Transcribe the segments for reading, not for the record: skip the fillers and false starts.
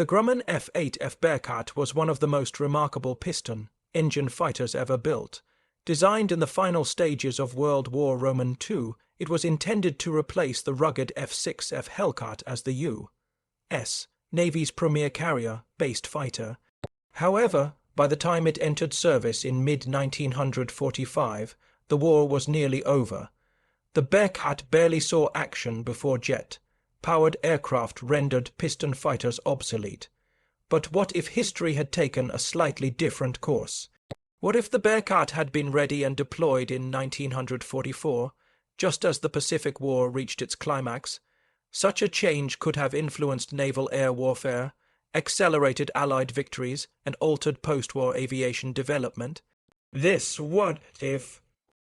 The Grumman F8F Bearcat was one of the most remarkable piston-engine fighters ever built. Designed in the final stages of World War II, it was intended to replace the rugged F6F Hellcat as the U.S. Navy's premier carrier-based fighter. However, by the time it entered service in mid-1945, the war was nearly over. The Bearcat barely saw action before jet-powered aircraft rendered piston fighters obsolete. But what if history had taken a slightly different course? What if the Bearcat had been ready and deployed in 1944, just as the Pacific War reached its climax? Such a change could have influenced naval air warfare, accelerated Allied victories, and altered post-war aviation development. This what-if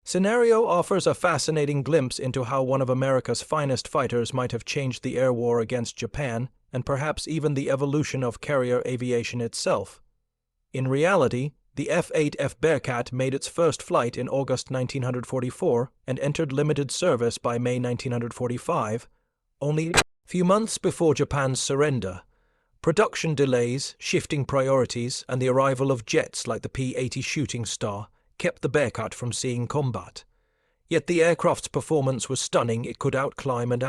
scenario offers a fascinating glimpse into how one of America's finest fighters might have changed the air war against Japan, and perhaps even the evolution of carrier aviation itself. In reality, the F8F Bearcat made its first flight in August 1944 and entered limited service by May 1945, only a few months before Japan's surrender. Production delays, shifting priorities, and the arrival of jets like the P-80 Shooting Star kept the Bearcat from seeing combat. Yet the aircraft's performance was stunning. It could outclimb and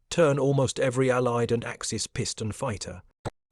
turn almost every Allied and Axis piston fighter.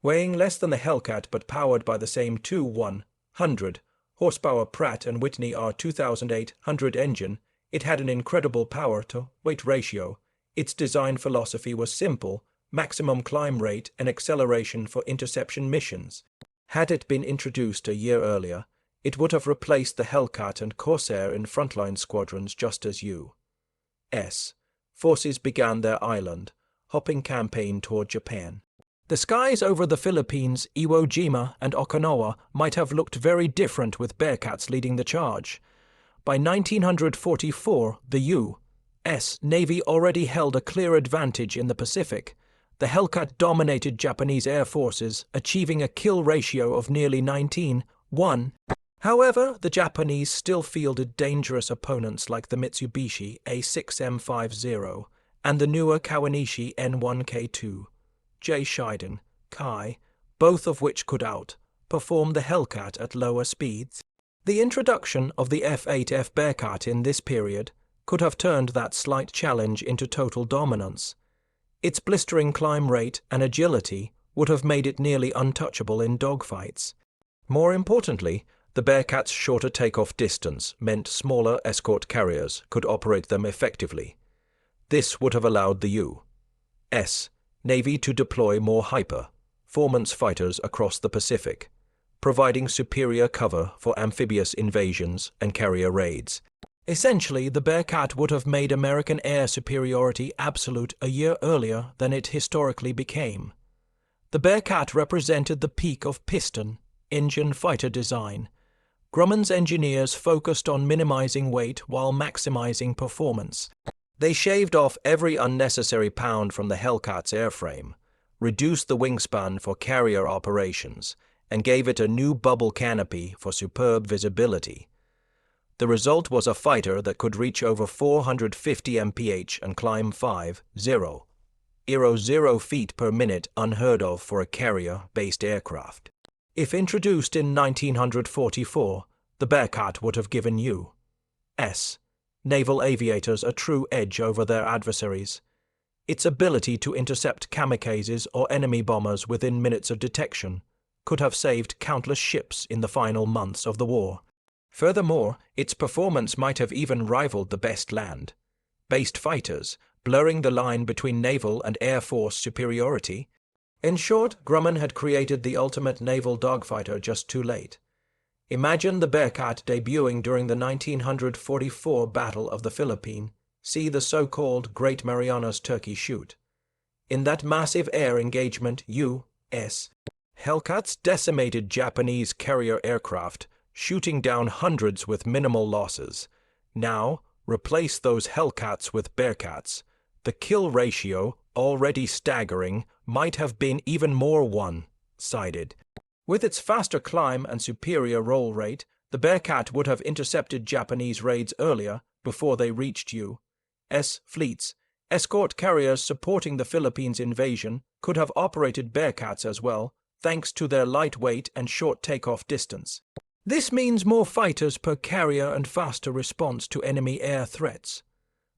Weighing less than the Hellcat but powered by the same 100 horsepower Pratt & Whitney R2800 engine, it had an incredible power-to-weight ratio. Its design philosophy was simple: maximum climb rate and acceleration for interception missions. Had it been introduced a year earlier, it would have replaced the Hellcat and Corsair in frontline squadrons just as U.S. forces began their island-hopping campaign toward Japan. The skies over the Philippines, Iwo Jima, and Okinawa might have looked very different with Bearcats leading the charge. By 1944, the U.S. Navy already held a clear advantage in the Pacific. The Hellcat dominated Japanese air forces, achieving a kill ratio of nearly 19:1. However, the Japanese still fielded dangerous opponents like the Mitsubishi A6M50 and the newer Kawanishi N1K2. J. Shiden, Kai, both of which could outperform the Hellcat at lower speeds. The introduction of the F8F Bearcat in this period could have turned that slight challenge into total dominance. Its blistering climb rate and agility would have made it nearly untouchable in dogfights. More importantly, the Bearcat's shorter takeoff distance meant smaller escort carriers could operate them effectively. This would have allowed the U.S. Navy to deploy more high-performance fighters across the Pacific, providing superior cover for amphibious invasions and carrier raids. Essentially, the Bearcat would have made American air superiority absolute a year earlier than it historically became. The Bearcat represented the peak of piston-engine fighter design. Grumman's engineers focused on minimizing weight while maximizing performance. They shaved off every unnecessary pound from the Hellcat's airframe, reduced the wingspan for carrier operations, and gave it a new bubble canopy for superb visibility. The result was a fighter that could reach over 450 mph and climb 5.0 feet per minute, unheard of for a carrier-based aircraft. If introduced in 1944, the Bearcat would have given U.S. naval aviators a true edge over their adversaries. Its ability to intercept kamikazes or enemy bombers within minutes of detection could have saved countless ships in the final months of the war. Furthermore, its performance might have even rivaled the best land-based fighters, blurring the line between naval and air force superiority. In short, Grumman had created the ultimate naval dogfighter just too late. Imagine the Bearcat debuting during the 1944 Battle of the Philippine Sea, the so-called Great Marianas Turkey Shoot. In that massive air engagement, U.S. Hellcats decimated Japanese carrier aircraft, shooting down hundreds with minimal losses. Now, replace those Hellcats with Bearcats. The kill ratio, already staggering, might have been even more one-sided. With its faster climb and superior roll rate, the Bearcat would have intercepted Japanese raids earlier, before they reached U.S. fleets. Escort carriers supporting the Philippines invasion could have operated Bearcats as well, thanks to their lightweight and short takeoff distance. This means more fighters per carrier and faster response to enemy air threats.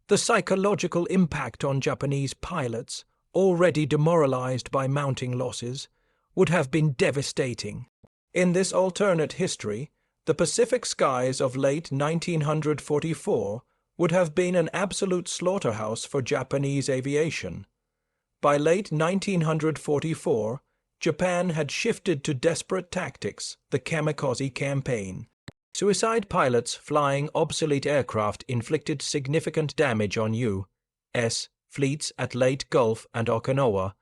The psychological impact on Japanese pilots, already demoralized by mounting losses, would have been devastating. In this alternate history, the Pacific skies of late 1944 would have been an absolute slaughterhouse for Japanese aviation. By late 1944, Japan had shifted to desperate tactics, the Kamikaze campaign. Suicide pilots flying obsolete aircraft inflicted significant damage on U.S. fleets at Leyte Gulf and Okinawa.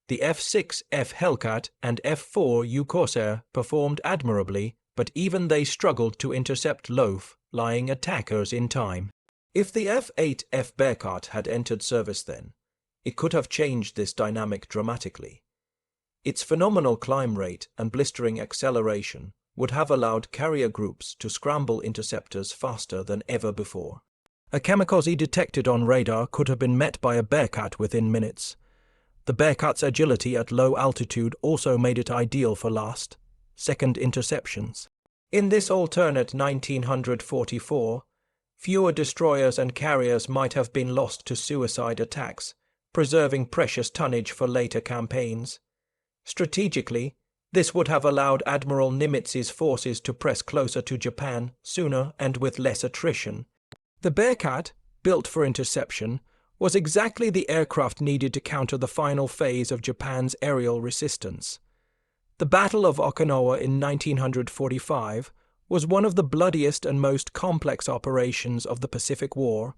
The F-6F Hellcat and F-4U Corsair performed admirably, but even they struggled to intercept low-lying attackers in time. If the F-8F Bearcat had entered service then, it could have changed this dynamic dramatically. Its phenomenal climb rate and blistering acceleration would have allowed carrier groups to scramble interceptors faster than ever before. A kamikaze detected on radar could have been met by a Bearcat within minutes. The Bearcat's agility at low altitude also made it ideal for last-second interceptions. In this alternate 1944, fewer destroyers and carriers might have been lost to suicide attacks, preserving precious tonnage for later campaigns. Strategically, this would have allowed Admiral Nimitz's forces to press closer to Japan sooner and with less attrition. The Bearcat, built for interception, was exactly the aircraft needed to counter the final phase of Japan's aerial resistance. The Battle of Okinawa in 1945 was one of the bloodiest and most complex operations of the Pacific War.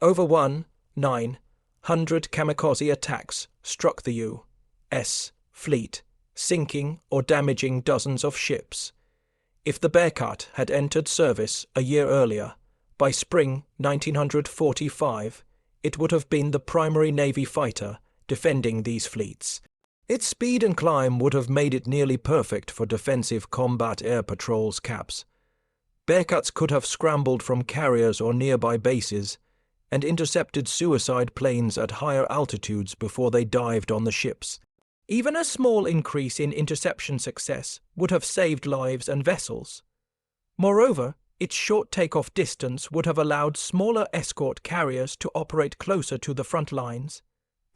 Over 1,900 kamikaze attacks struck the U.S. fleet, sinking or damaging dozens of ships. If the Bearcat had entered service a year earlier, by spring 1945, it would have been the primary Navy fighter defending these fleets. Its speed and climb would have made it nearly perfect for defensive combat air patrols caps. Bearcats could have scrambled from carriers or nearby bases and intercepted suicide planes at higher altitudes before they dived on the ships. Even a small increase in interception success would have saved lives and vessels. Moreover, its short takeoff distance would have allowed smaller escort carriers to operate closer to the front lines,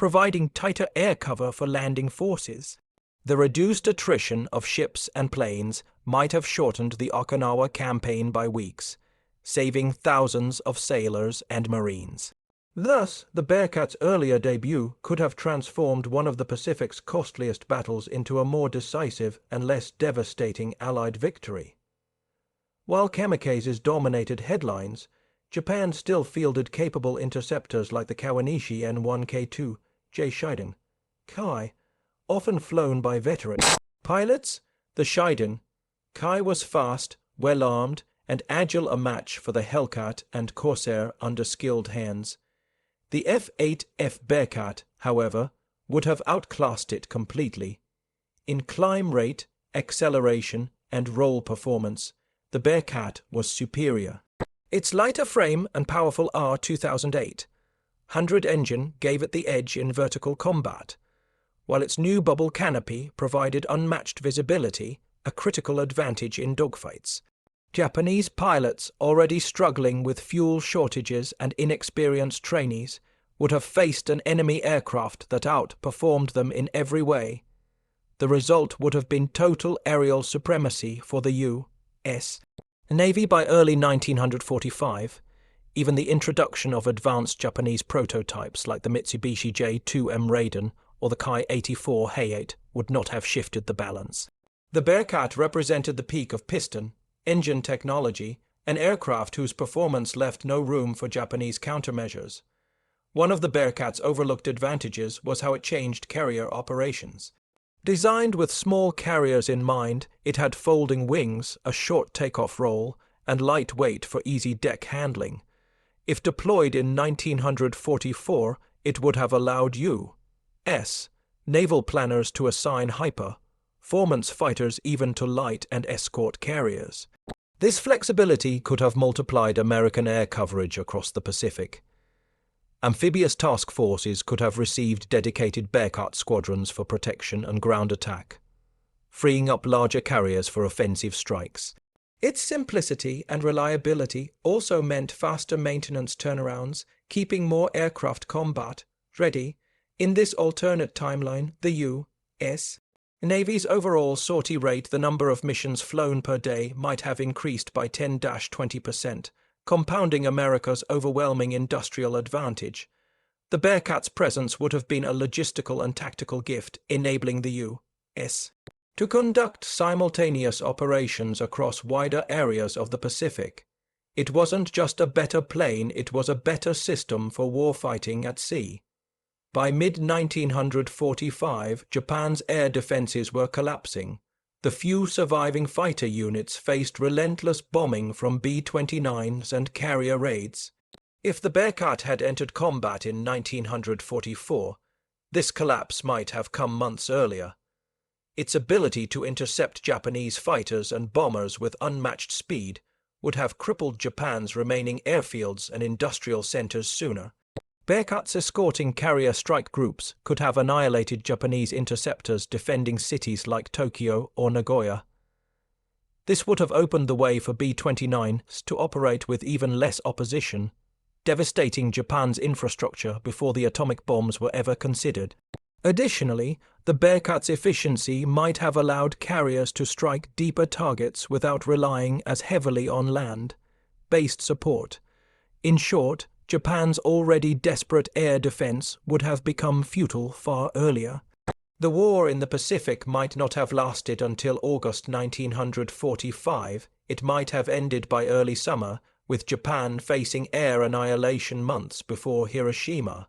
providing tighter air cover for landing forces. The reduced attrition of ships and planes might have shortened the Okinawa campaign by weeks, saving thousands of sailors and marines. Thus, the Bearcat's earlier debut could have transformed one of the Pacific's costliest battles into a more decisive and less devastating Allied victory. While kamikazes dominated headlines, Japan still fielded capable interceptors like the Kawanishi N1K2 J Shiden Kai, often flown by veteran pilots. The Shiden Kai was fast, well-armed, and agile, a match for the Hellcat and Corsair under skilled hands. The F8F Bearcat, however, would have outclassed it completely. In climb rate, acceleration, and roll performance, the Bearcat was superior. Its lighter frame and powerful R2008 100 engine gave it the edge in vertical combat, while its new bubble canopy provided unmatched visibility, a critical advantage in dogfights. Japanese pilots, already struggling with fuel shortages and inexperienced trainees, would have faced an enemy aircraft that outperformed them in every way. The result would have been total aerial supremacy for the U.S. Navy by early 1945. Even the introduction of advanced Japanese prototypes like the Mitsubishi J2M Raiden or the Ki-84 Hay-8 would not have shifted the balance. The Bearcat represented the peak of piston-engine technology, an aircraft whose performance left no room for Japanese countermeasures. One of the Bearcat's overlooked advantages was how it changed carrier operations. Designed with small carriers in mind, it had folding wings, a short takeoff roll, and light weight for easy deck handling. If deployed in 1944, it would have allowed U.S. naval planners to assign high-performance fighters even to light and escort carriers. This flexibility could have multiplied American air coverage across the Pacific. Amphibious task forces could have received dedicated Bearcat squadrons for protection and ground attack, freeing up larger carriers for offensive strikes. Its simplicity and reliability also meant faster maintenance turnarounds, keeping more aircraft combat ready. In this alternate timeline, the U.S. Navy's overall sortie rate, the number of missions flown per day, might have increased by 10–20%, compounding America's overwhelming industrial advantage. The Bearcat's presence would have been a logistical and tactical gift, enabling the U.S. to conduct simultaneous operations across wider areas of the Pacific. It wasn't just a better plane, it was a better system for warfighting at sea. By mid-1945, Japan's air defenses were collapsing. The few surviving fighter units faced relentless bombing from B-29s and carrier raids. If the Bearcat had entered combat in 1944, this collapse might have come months earlier. Its ability to intercept Japanese fighters and bombers with unmatched speed would have crippled Japan's remaining airfields and industrial centers sooner. Bearcats escorting carrier strike groups could have annihilated Japanese interceptors defending cities like Tokyo or Nagoya. This would have opened the way for B-29s to operate with even less opposition, devastating Japan's infrastructure before the atomic bombs were ever considered. Additionally, the Bearcat's efficiency might have allowed carriers to strike deeper targets without relying as heavily on land-based support. In short, Japan's already desperate air defense would have become futile far earlier. The war in the Pacific might not have lasted until August 1945. It might have ended by early summer, with Japan facing air annihilation months before Hiroshima.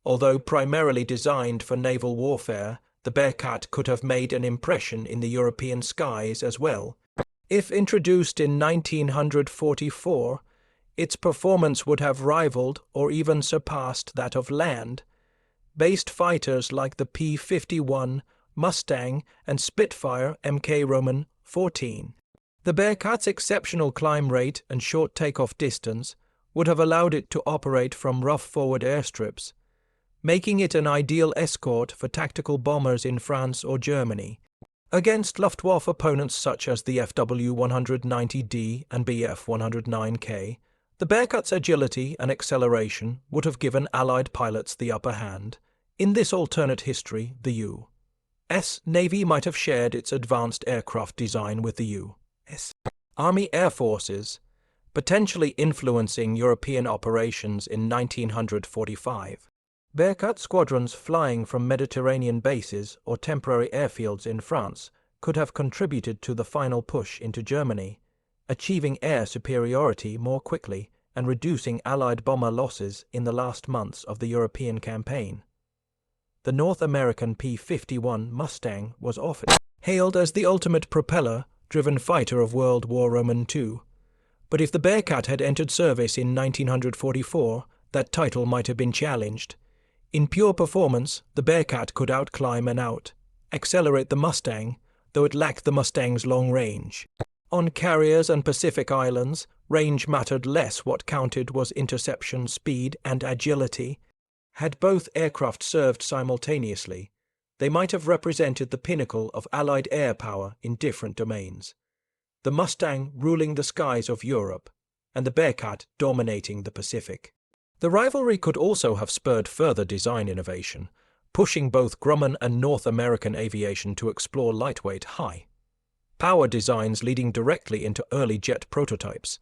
Although primarily designed for naval warfare, the Bearcat could have made an impression in the European skies as well. If introduced in 1944, its performance would have rivaled or even surpassed that of land-based fighters like the P-51, Mustang, and Spitfire Mk Roman 14. The Bearcat's exceptional climb rate and short takeoff distance would have allowed it to operate from rough forward airstrips, making it an ideal escort for tactical bombers in France or Germany. Against Luftwaffe opponents such as the FW-190D and Bf-109K, the Bearcat's agility and acceleration would have given Allied pilots the upper hand. In this alternate history, the U.S. Navy might have shared its advanced aircraft design with the U.S. Army Air Forces, potentially influencing European operations in 1945. Bearcat squadrons flying from Mediterranean bases or temporary airfields in France could have contributed to the final push into Germany, achieving air superiority more quickly and reducing Allied bomber losses in the last months of the European campaign. The North American P-51 Mustang was often hailed as the ultimate propeller-driven fighter of World War II, but if the Bearcat had entered service in 1944, that title might have been challenged. In pure performance, the Bearcat could outclimb and out-accelerate the Mustang, though it lacked the Mustang's long range. On carriers and Pacific Islands, range mattered less. What counted was interception, speed, and agility. Had both aircraft served simultaneously, they might have represented the pinnacle of Allied air power in different domains. The Mustang ruling the skies of Europe, and the Bearcat dominating the Pacific. The rivalry could also have spurred further design innovation, pushing both Grumman and North American aviation to explore lightweight, high-power designs leading directly into early jet prototypes.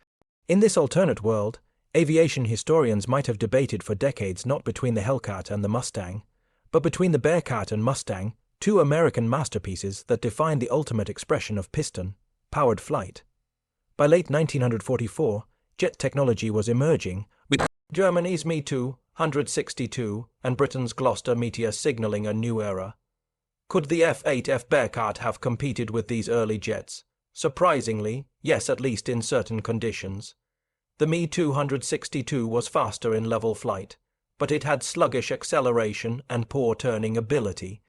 In this alternate world, aviation historians might have debated for decades not between the Hellcat and the Mustang, but between the Bearcat and Mustang, two American masterpieces that defined the ultimate expression of piston-powered flight. By late 1944, jet technology was emerging, with Germany's Me-262 and Britain's Gloster Meteor signaling a new era. Could the F8F Bearcat have competed with these early jets? Surprisingly, yes, at least in certain conditions. The Me-262 was faster in level flight, but it had sluggish acceleration and poor turning ability.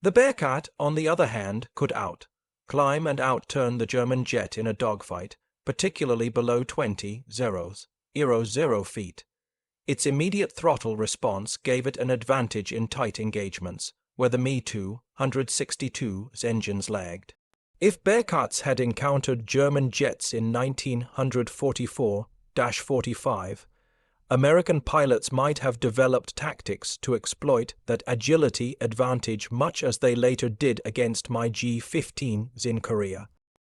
The Bearcat, on the other hand, could climb and out-turn the German jet in a dogfight, particularly below 20 0 feet. Its immediate throttle response gave it an advantage in tight engagements, where the Me-2 162's engines lagged. If Bearcats had encountered German jets in 1944-45, American pilots might have developed tactics to exploit that agility advantage much as they later did against MiG-15s in Korea.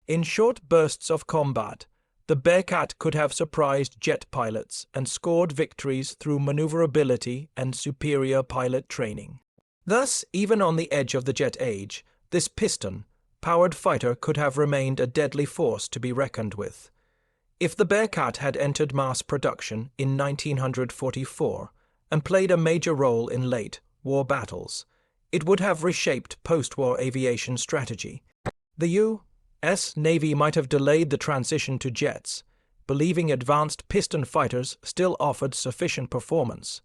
In short bursts of combat, the Bearcat could have surprised jet pilots and scored victories through maneuverability and superior pilot training. Thus, even on the edge of the jet age, this piston-powered fighter could have remained a deadly force to be reckoned with. If the Bearcat had entered mass production in 1944 and played a major role in late war battles, it would have reshaped post-war aviation strategy. The U.S. Navy might have delayed the transition to jets, believing advanced piston fighters still offered sufficient performance.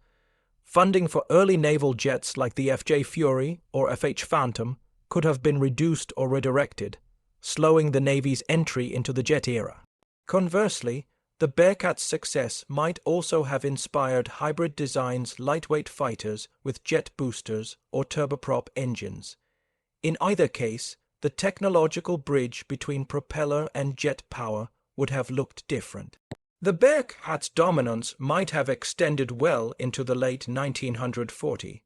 Funding for early naval jets like the F.J. Fury or F.H. Phantom could have been reduced or redirected, slowing the Navy's entry into the jet era. Conversely, the Bearcat's success might also have inspired hybrid designs, lightweight fighters with jet boosters or turboprop engines. In either case, the technological bridge between propeller and jet power would have looked different. The Bearcat's dominance might have extended well into the late 1940s,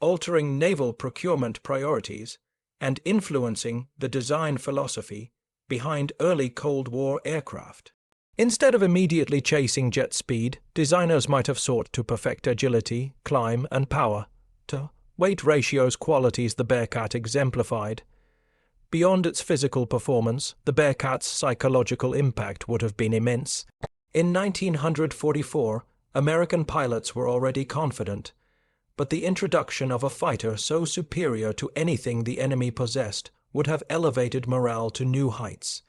altering naval procurement priorities and influencing the design philosophy behind early Cold War aircraft. Instead of immediately chasing jet speed, designers might have sought to perfect agility, climb, and power to weight ratios qualities the Bearcat exemplified. Beyond its physical performance, the Bearcat's psychological impact would have been immense. In 1944, American pilots were already confident, but the introduction of a fighter so superior to anything the enemy possessed would have elevated morale to new heights.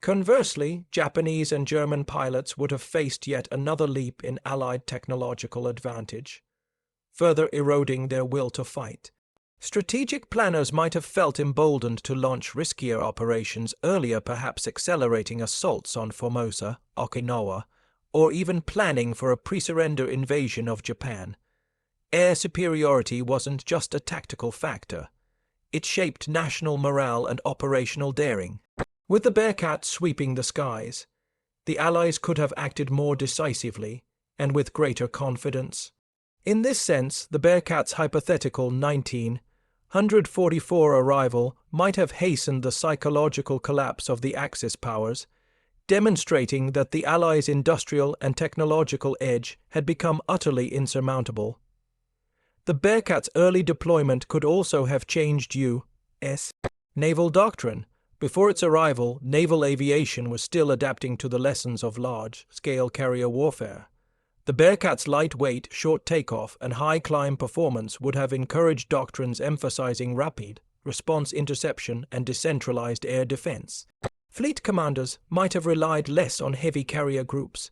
Conversely, Japanese and German pilots would have faced yet another leap in Allied technological advantage, further eroding their will to fight. Strategic planners might have felt emboldened to launch riskier operations earlier, perhaps accelerating assaults on Formosa, Okinawa, or even planning for a pre-surrender invasion of Japan. Air superiority wasn't just a tactical factor. It shaped national morale and operational daring. With the Bearcat sweeping the skies, the Allies could have acted more decisively and with greater confidence. In this sense, the Bearcat's hypothetical 1944 arrival might have hastened the psychological collapse of the Axis powers, demonstrating that the Allies' industrial and technological edge had become utterly insurmountable. The Bearcat's early deployment could also have changed U.S. naval doctrine. Before its arrival, naval aviation was still adapting to the lessons of large-scale carrier warfare. The Bearcat's lightweight, short takeoff, and high climb performance would have encouraged doctrines emphasizing rapid response interception and decentralized air defense. Fleet commanders might have relied less on heavy carrier groups,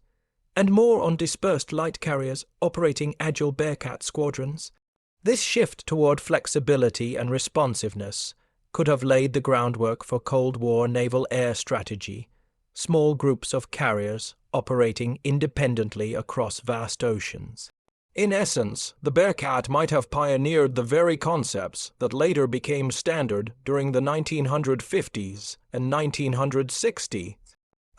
and more on dispersed light carriers operating agile Bearcat squadrons. This shift toward flexibility and responsiveness could have laid the groundwork for Cold War naval air strategy, small groups of carriers operating independently across vast oceans. In essence, the Bearcat might have pioneered the very concepts that later became standard during the 1950s and 1960s.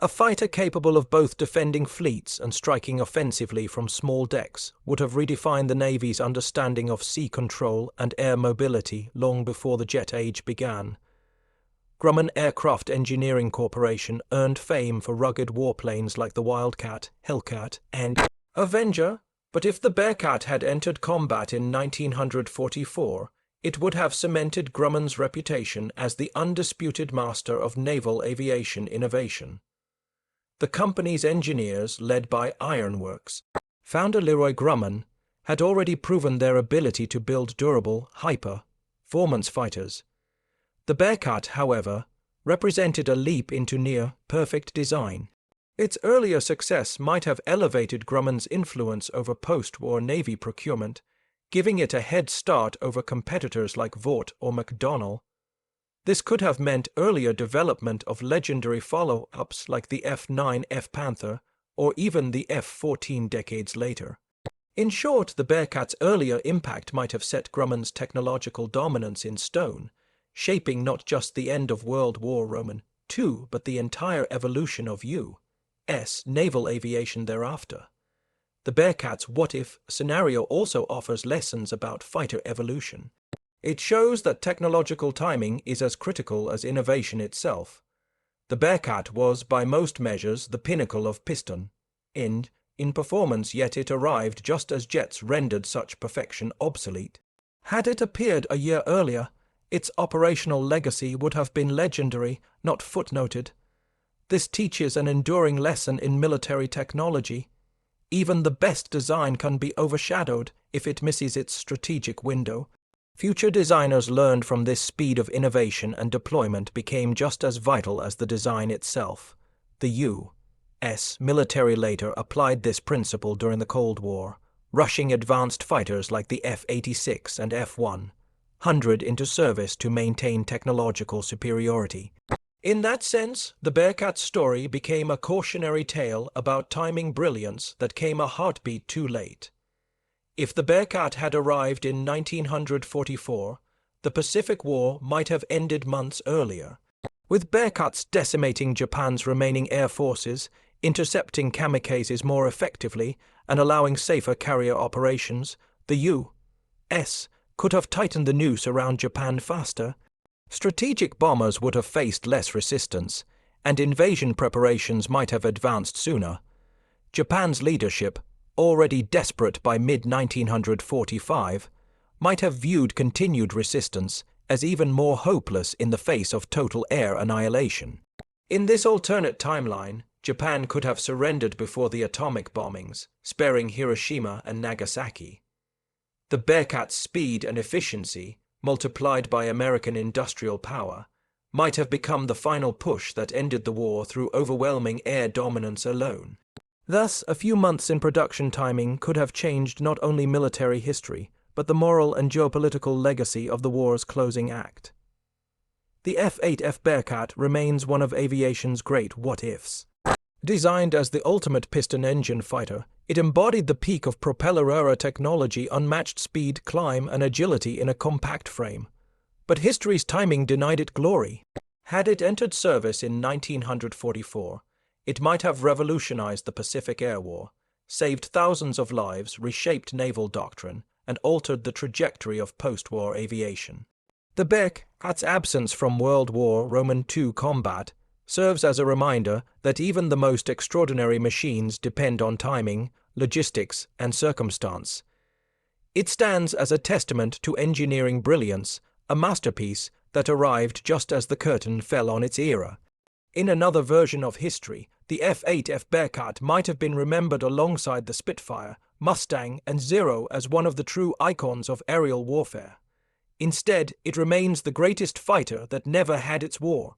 A fighter capable of both defending fleets and striking offensively from small decks would have redefined the Navy's understanding of sea control and air mobility long before the jet age began. Grumman Aircraft Engineering Corporation earned fame for rugged warplanes like the Wildcat, Hellcat, and Avenger, but if the Bearcat had entered combat in 1944, it would have cemented Grumman's reputation as the undisputed master of naval aviation innovation. The company's engineers, led by Ironworks founder Leroy Grumman, had already proven their ability to build durable, high-performance fighters. The Bearcat, however, represented a leap into near-perfect design. Its earlier success might have elevated Grumman's influence over post-war Navy procurement, giving it a head start over competitors like Vought or McDonnell. This could have meant earlier development of legendary follow-ups like the F9F Panther or even the F-14 decades later. In short, the Bearcat's earlier impact might have set Grumman's technological dominance in stone, shaping not just the end of World War II, but the entire evolution of U.S. naval aviation thereafter. The Bearcat's what-if scenario also offers lessons about fighter evolution. It shows that technological timing is as critical as innovation itself. The Bearcat was, by most measures, the pinnacle of piston-engine in performance, yet it arrived just as jets rendered such perfection obsolete. Had it appeared a year earlier, its operational legacy would have been legendary, not footnoted. This teaches an enduring lesson in military technology. Even the best design can be overshadowed if it misses its strategic window. Future designers learned from this speed of innovation, and deployment became just as vital as the design itself. The U.S. military later applied this principle during the Cold War, rushing advanced fighters like the F-86 and F-100 into service to maintain technological superiority. In that sense, the Bearcat's story became a cautionary tale about timing brilliance that came a heartbeat too late. If the Bearcat had arrived in 1944, the Pacific War might have ended months earlier. With Bearcats decimating Japan's remaining air forces, intercepting kamikazes more effectively, and allowing safer carrier operations, the U.S. could have tightened the noose around Japan faster. Strategic bombers would have faced less resistance, and invasion preparations might have advanced sooner. Japan's leadership, already desperate by mid-1945, might have viewed continued resistance as even more hopeless in the face of total air annihilation. In this alternate timeline, Japan could have surrendered before the atomic bombings, sparing Hiroshima and Nagasaki. The Bearcat's speed and efficiency, multiplied by American industrial power, might have become the final push that ended the war through overwhelming air dominance alone. Thus, a few months in production timing could have changed not only military history, but the moral and geopolitical legacy of the war's closing act. The F8F Bearcat remains one of aviation's great what-ifs. Designed as the ultimate piston-engine fighter, it embodied the peak of propeller-era technology, unmatched speed, climb, and agility in a compact frame. But history's timing denied it glory. Had it entered service in 1944, it might have revolutionized the Pacific Air War, saved thousands of lives, reshaped naval doctrine, and altered the trajectory of post-war aviation. The Bearcat's absence from World War II combat serves as a reminder that even the most extraordinary machines depend on timing, logistics, and circumstance. It stands as a testament to engineering brilliance, a masterpiece that arrived just as the curtain fell on its era. In another version of history, the F8F Bearcat might have been remembered alongside the Spitfire, Mustang, and Zero as one of the true icons of aerial warfare. Instead, it remains the greatest fighter that never had its war,